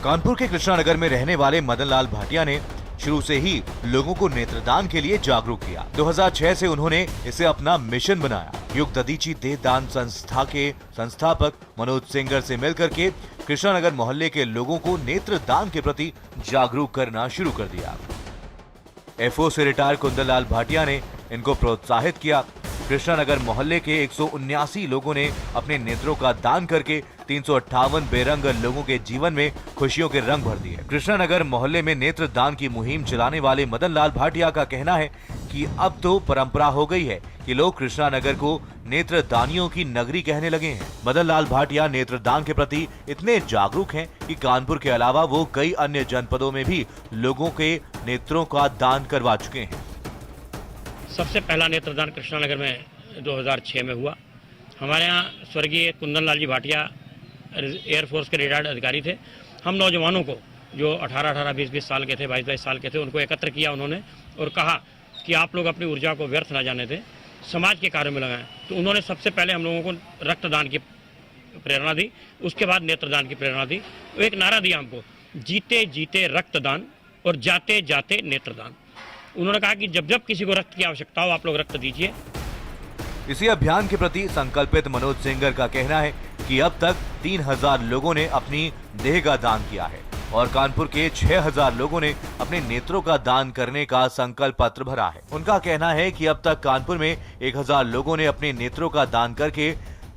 कानपुर के कृष्णानगर में रहने वाले मदन लाल भाटिया ने शुरू से ही लोगों को नेत्रदान के लिए जागरूक किया। 2006 से उन्होंने इसे अपना मिशन बनाया। युग ददीची देह दान संस्था के संस्थापक मनोज सेंगर से मिलकर के कृष्णानगर मोहल्ले के लोगों को नेत्रदान के प्रति जागरूक करना शुरू कर दिया। एफओ से रिटायर कुंदन लाल भाटिया ने इनको प्रोत्साहित किया। कृष्णानगर मोहल्ले के 179 लोगों ने अपने नेत्रों का दान करके 358 बेरंग लोगों के जीवन में खुशियों के रंग भर दिए। कृष्णानगर मोहल्ले में नेत्र दान की मुहिम चलाने वाले मदन लाल भाटिया का कहना है कि अब तो परंपरा हो गई है कि लोग कृष्णानगर को नेत्रदानियों की नगरी कहने लगे हैं। मदन लाल भाटिया नेत्रदान के प्रति इतने जागरूक हैं कि कानपुर के अलावा वो कई अन्य जनपदों में भी लोगों के नेत्रों का दान करवा चुके हैं। सबसे पहला नेत्रदान कृष्णानगर में 2006 में हुआ। हमारे यहाँ स्वर्गीय कुंदन लाल जी भाटिया एयरफोर्स के रिटायर्ड अधिकारी थे। हम नौजवानों को जो 18-18, 20-20 साल के थे, 22-22 साल के थे, उनको एकत्र किया उन्होंने और कहा कि आप लोग अपनी ऊर्जा को व्यर्थ ना जाने दें, समाज के कार्य में लगाएं। तो उन्होंने सबसे पहले हम लोगों को रक्तदान की प्रेरणा दी, उसके बाद नेत्रदान की प्रेरणा दी। एक नारा दिया हमको, जीते जीते रक्तदान और जाते जाते नेत्रदान। उन्होंने कहा कि जब जब किसी को रक्त की आवश्यकता हो आप लोग रक्त दीजिए। इसी अभियान के प्रति संकल्पित मनोज सेंगर का कहना है कि अब तक 3000 लोगों ने अपनी देह का दान किया है और कानपुर के 6000 लोगों ने अपने नेत्रों का दान करने का संकल्प पत्र भरा है। उनका कहना है कि अब तक कानपुर में 1000 लोगों ने अपने नेत्रों का दान करके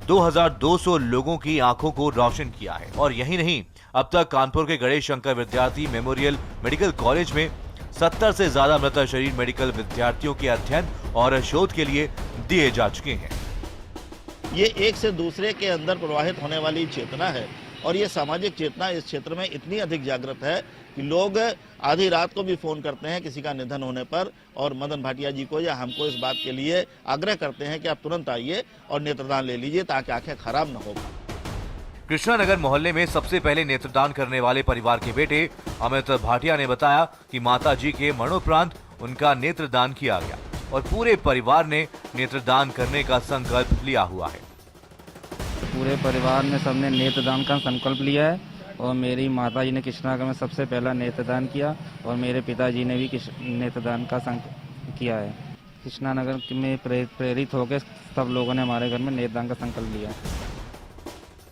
2200 लोगों की आंखों को रोशन किया है। और यही नहीं, अब तक कानपुर के गणेश शंकर विद्यार्थी मेमोरियल मेडिकल कॉलेज में 70 से ज्यादा मृत शरीर मेडिकल विद्यार्थियों के अध्ययन और शोध के लिए दिए जा चुके हैं। ये एक से दूसरे के अंदर प्रवाहित होने वाली चेतना है और ये सामाजिक चेतना इस क्षेत्र में इतनी अधिक जागृत है कि लोग आधी रात को भी फोन करते हैं किसी का निधन होने पर और मदन भाटिया जी को या हमको इस बात के लिए आग्रह करते हैं कि आप तुरंत आइए और नेत्रदान ले लीजिए ताकि आंखें खराब न हो। कृष्णानगर मोहल्ले में सबसे पहले नेत्रदान करने वाले परिवार के बेटे अमित भाटिया ने बताया कि माताजी के मरणोपरांत उनका नेत्रदान किया गया और पूरे परिवार ने नेत्रदान करने का संकल्प लिया हुआ है। पूरे परिवार ने सबने नेत्रदान का संकल्प लिया है और मेरी माताजी ने कृष्णानगर में सबसे पहला नेत्रदान किया और मेरे पिताजी ने भी नेत्रदान का संकल्प किया है। कृष्णानगर में प्रेरित होकर सब लोगों ने हमारे घर में नेत्रदान का संकल्प लिया।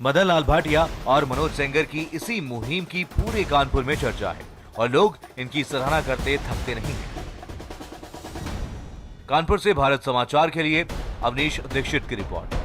मदन लाल भाटिया और मनोज सेंगर की इसी मुहिम की पूरे कानपुर में चर्चा है और लोग इनकी सराहना करते थकते नहीं हैं। कानपुर से भारत समाचार के लिए अवनीश दीक्षित की रिपोर्ट।